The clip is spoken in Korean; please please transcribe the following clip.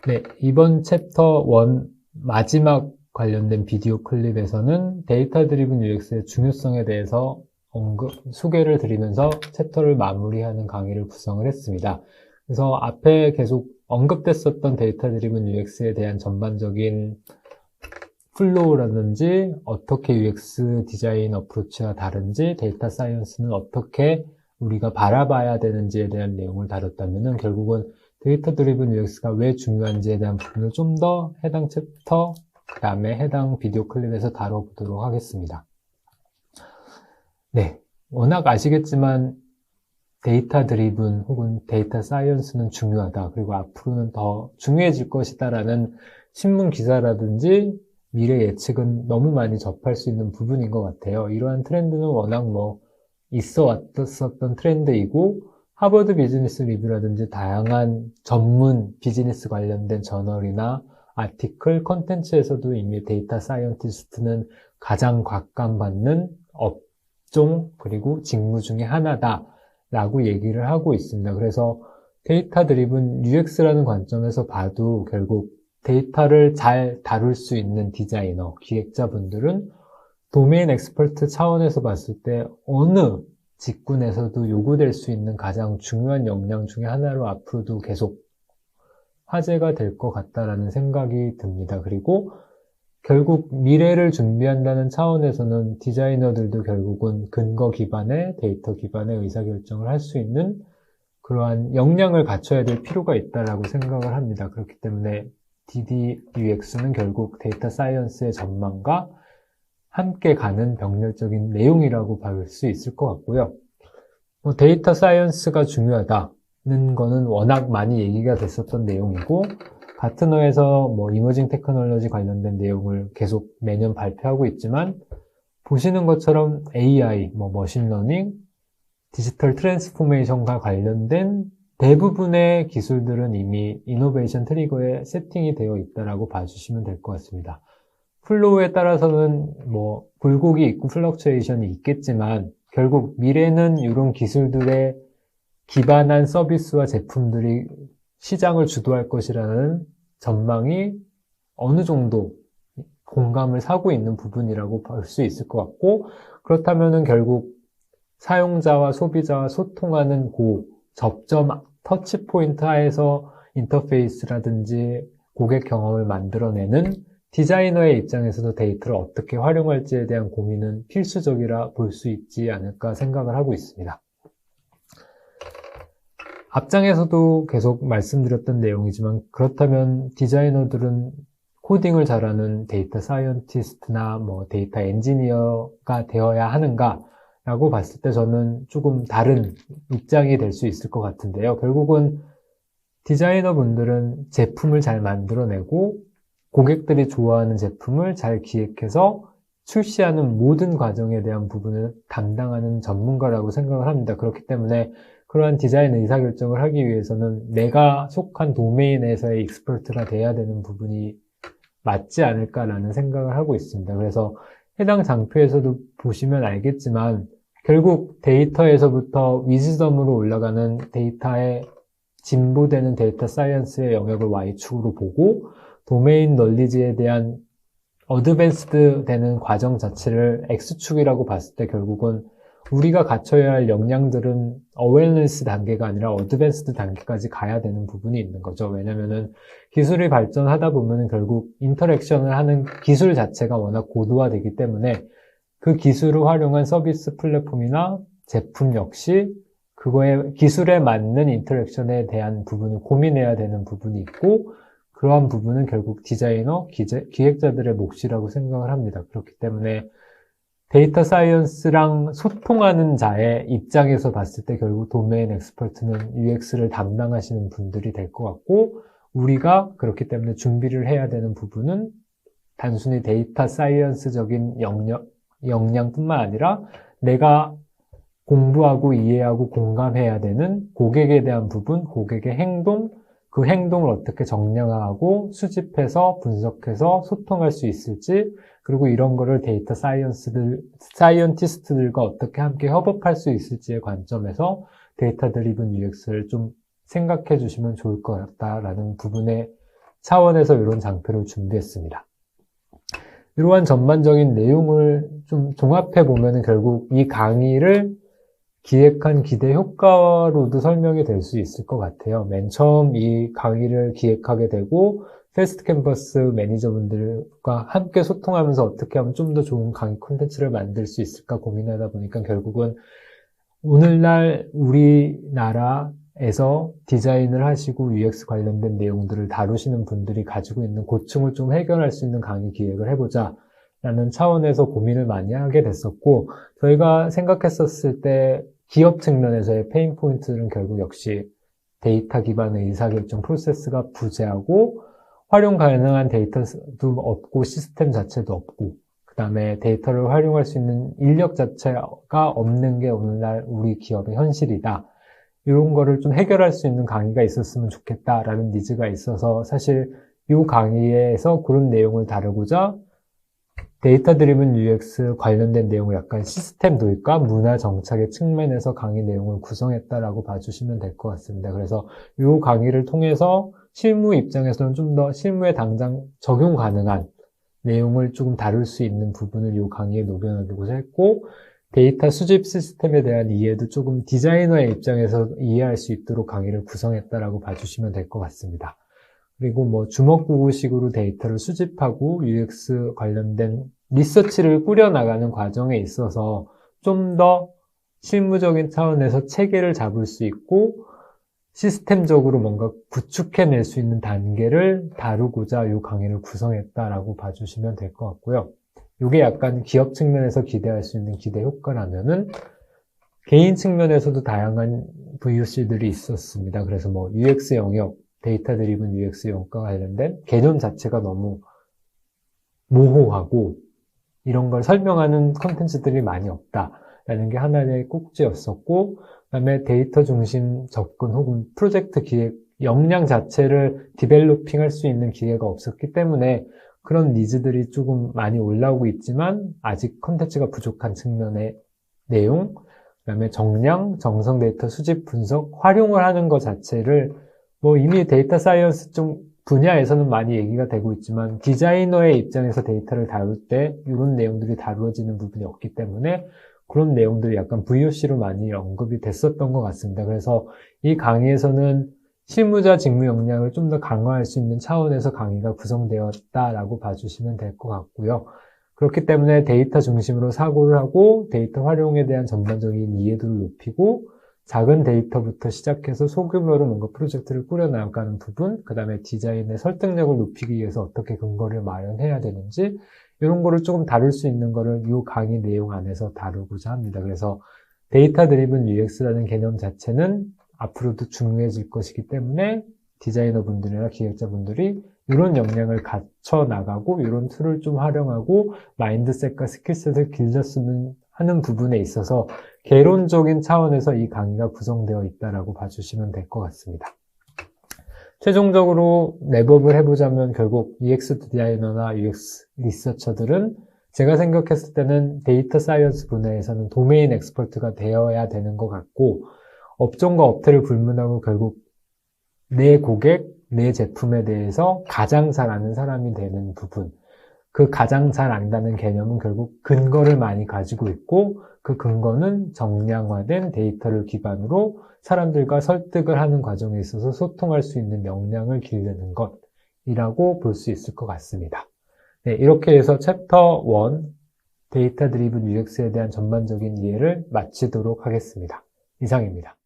네, 이번 챕터 1 마지막 관련된 비디오 클립에서는 데이터 드리븐 UX의 중요성에 대해서 소개를 드리면서 챕터를 마무리하는 강의를 구성을 했습니다. 그래서 앞에 계속 언급됐었던 데이터 드리븐 UX에 대한 전반적인 플로우라든지 어떻게 UX 디자인 어프로치와 다른지, 데이터 사이언스는 어떻게 우리가 바라봐야 되는지에 대한 내용을 다뤘다면은 결국은 데이터 드리븐 UX가 왜 중요한지에 대한 부분을 좀 더 해당 챕터, 그 다음에 해당 비디오 클립에서 다뤄보도록 하겠습니다. 네, 워낙 아시겠지만 데이터 드리븐 혹은 데이터 사이언스는 중요하다. 그리고 앞으로는 더 중요해질 것이다라는 신문 기사라든지 미래 예측은 너무 많이 접할 수 있는 부분인 것 같아요. 이러한 트렌드는 워낙 있어 왔었던 트렌드이고 하버드 비즈니스 리뷰라든지 다양한 전문 비즈니스 관련된 저널이나 아티클, 컨텐츠에서도 이미 데이터 사이언티스트는 가장 각광받는 업종 그리고 직무 중에 하나다 라고 얘기를 하고 있습니다. 그래서 데이터 드리븐 UX라는 관점에서 봐도 결국 데이터를 잘 다룰 수 있는 디자이너, 기획자분들은 도메인 엑스퍼트 차원에서 봤을 때 어느 직군에서도 요구될 수 있는 가장 중요한 역량 중에 하나로 앞으로도 계속 화제가 될 것 같다라는 생각이 듭니다. 그리고 결국 미래를 준비한다는 차원에서는 디자이너들도 결국은 근거 기반의 데이터 기반의 의사결정을 할 수 있는 그러한 역량을 갖춰야 될 필요가 있다라고 생각을 합니다. 그렇기 때문에 DDUX는 결국 데이터 사이언스의 전망과 함께 가는 병렬적인 내용이라고 볼 수 있을 것 같고요. 데이터 사이언스가 중요하다는 거는 워낙 많이 얘기가 됐었던 내용이고 가트너에서 이머징 테크놀로지 관련된 내용을 계속 매년 발표하고 있지만 보시는 것처럼 AI, 머신러닝, 디지털 트랜스포메이션과 관련된 대부분의 기술들은 이미 이노베이션 트리거에 세팅이 되어 있다라고 봐주시면 될 것 같습니다. 플로우에 따라서는 굴곡이 있고 플럭추에이션이 있겠지만 결국 미래는 이런 기술들에 기반한 서비스와 제품들이 시장을 주도할 것이라는 전망이 어느 정도 공감을 사고 있는 부분이라고 볼 수 있을 것 같고 그렇다면은 결국 사용자와 소비자와 소통하는 접점 터치 포인트 하에서 인터페이스라든지 고객 경험을 만들어내는 디자이너의 입장에서도 데이터를 어떻게 활용할지에 대한 고민은 필수적이라 볼 수 있지 않을까 생각을 하고 있습니다. 앞장에서도 계속 말씀드렸던 내용이지만 그렇다면 디자이너들은 코딩을 잘하는 데이터 사이언티스트나 데이터 엔지니어가 되어야 하는가 라고 봤을 때 저는 조금 다른 입장이 될 수 있을 것 같은데요. 결국은 디자이너 분들은 제품을 잘 만들어내고 고객들이 좋아하는 제품을 잘 기획해서 출시하는 모든 과정에 대한 부분을 담당하는 전문가라고 생각을 합니다. 그렇기 때문에 그러한 디자인 의사결정을 하기 위해서는 내가 속한 도메인에서의 익스퍼트가 돼야 되는 부분이 맞지 않을까라는 생각을 하고 있습니다. 그래서 해당 장표에서도 보시면 알겠지만 결국 데이터에서부터 위즈덤으로 올라가는 데이터의 진보되는 데이터 사이언스의 영역을 Y축으로 보고 도메인 널리지에 대한 어드밴스드 되는 과정 자체를 X축이라고 봤을 때 결국은 우리가 갖춰야 할 역량들은 어웨어니스 단계가 아니라 어드밴스드 단계까지 가야 되는 부분이 있는 거죠. 왜냐면은 기술이 발전하다 보면은 결국 인터랙션을 하는 기술 자체가 워낙 고도화되기 때문에 그 기술을 활용한 서비스 플랫폼이나 제품 역시 그거의 기술에 맞는 인터랙션에 대한 부분을 고민해야 되는 부분이 있고 그러한 부분은 결국 디자이너, 기획자들의 몫이라고 생각을 합니다. 그렇기 때문에 데이터 사이언스랑 소통하는 자의 입장에서 봤을 때 결국 도메인 엑스퍼트는 UX를 담당하시는 분들이 될 것 같고 우리가 그렇기 때문에 준비를 해야 되는 부분은 단순히 데이터 사이언스적인 역량뿐만 아니라 내가 공부하고 이해하고 공감해야 되는 고객에 대한 부분, 고객의 행동, 그 행동을 어떻게 정량하고 수집해서 분석해서 소통할 수 있을지 그리고 이런 거를 데이터 사이언티스트들과 어떻게 함께 협업할 수 있을지의 관점에서 데이터 드리븐 UX를 좀 생각해 주시면 좋을 것 같다라는 부분에 차원에서 이런 장표를 준비했습니다. 이러한 전반적인 내용을 좀 종합해 보면 결국 이 강의를 기획한 기대 효과로도 설명이 될 수 있을 것 같아요. 맨 처음 이 강의를 기획하게 되고 패스트 캠퍼스 매니저분들과 함께 소통하면서 어떻게 하면 좀 더 좋은 강의 콘텐츠를 만들 수 있을까 고민하다 보니까 결국은 오늘날 우리나라에서 디자인을 하시고 UX 관련된 내용들을 다루시는 분들이 가지고 있는 고충을 좀 해결할 수 있는 강의 기획을 해보자 라는 차원에서 고민을 많이 하게 됐었고, 저희가 생각했었을 때 기업 측면에서의 페인 포인트는 결국 역시 데이터 기반의 의사결정 프로세스가 부재하고 활용 가능한 데이터도 없고 시스템 자체도 없고 그 다음에 데이터를 활용할 수 있는 인력 자체가 없는 게 오늘날 우리 기업의 현실이다. 이런 거를 좀 해결할 수 있는 강의가 있었으면 좋겠다라는 니즈가 있어서 사실 이 강의에서 그런 내용을 다루고자 데이터 드리븐 UX 관련된 내용을 약간 시스템 도입과 문화 정착의 측면에서 강의 내용을 구성했다라고 봐주시면 될 것 같습니다. 그래서 이 강의를 통해서 실무 입장에서는 좀 더 실무에 당장 적용 가능한 내용을 조금 다룰 수 있는 부분을 이 강의에 녹여내고자 했고, 데이터 수집 시스템에 대한 이해도 조금 디자이너의 입장에서 이해할 수 있도록 강의를 구성했다라고 봐주시면 될 것 같습니다. 그리고 뭐 주먹구구식으로 데이터를 수집하고 UX 관련된 리서치를 꾸려나가는 과정에 있어서 좀 더 실무적인 차원에서 체계를 잡을 수 있고 시스템적으로 뭔가 구축해낼 수 있는 단계를 다루고자 이 강의를 구성했다라고 봐주시면 될 것 같고요. 이게 약간 기업 측면에서 기대할 수 있는 기대 효과라면은 개인 측면에서도 다양한 VOC들이 있었습니다. 그래서 뭐 UX 영역, 데이터 드리븐 UX 영역과 관련된 개념 자체가 너무 모호하고 이런 걸 설명하는 콘텐츠들이 많이 없다라는 게 하나의 꼭지였었고, 그다음에 데이터 중심 접근 혹은 프로젝트 기획 역량 자체를 디벨로핑 할 수 있는 기회가 없었기 때문에 그런 니즈들이 조금 많이 올라오고 있지만 아직 콘텐츠가 부족한 측면의 내용, 그다음에 정량, 정성 데이터 수집 분석, 활용을 하는 것 자체를 뭐 이미 데이터 사이언스 쪽 분야에서는 많이 얘기가 되고 있지만 디자이너의 입장에서 데이터를 다룰 때 이런 내용들이 다루어지는 부분이 없기 때문에 그런 내용들이 약간 VOC로 많이 언급이 됐었던 것 같습니다. 그래서 이 강의에서는 실무자 직무 역량을 좀 더 강화할 수 있는 차원에서 강의가 구성되었다라고 봐주시면 될 것 같고요. 그렇기 때문에 데이터 중심으로 사고를 하고 데이터 활용에 대한 전반적인 이해도를 높이고 작은 데이터부터 시작해서 소규모로 뭔가 프로젝트를 꾸려나가는 부분, 그 다음에 디자인의 설득력을 높이기 위해서 어떻게 근거를 마련해야 되는지 이런 거를 조금 다룰 수 있는 거를 이 강의 내용 안에서 다루고자 합니다. 그래서 데이터 드리븐 UX라는 개념 자체는 앞으로도 중요해질 것이기 때문에 디자이너분들이나 기획자분들이 이런 역량을 갖춰 나가고 이런 툴을 좀 활용하고 마인드셋과 스킬셋을 길렀으면 하는 부분에 있어서 개론적인 차원에서 이 강의가 구성되어 있다라고 봐주시면 될 것 같습니다. 최종적으로 랩업을 해보자면 결국 UX 디자이너나 UX 리서처들은 제가 생각했을 때는 데이터 사이언스 분야에서는 도메인 엑스퍼트가 되어야 되는 것 같고 업종과 업태를 불문하고 결국 내 고객, 내 제품에 대해서 가장 잘 아는 사람이 되는 부분, 그 가장 잘 안다는 개념은 결국 근거를 많이 가지고 있고 그 근거는 정량화된 데이터를 기반으로 사람들과 설득을 하는 과정에 있어서 소통할 수 있는 역량을 기르는 것이라고 볼 수 있을 것 같습니다. 네, 이렇게 해서 챕터 1 데이터 드리븐 UX에 대한 전반적인 이해를 마치도록 하겠습니다. 이상입니다.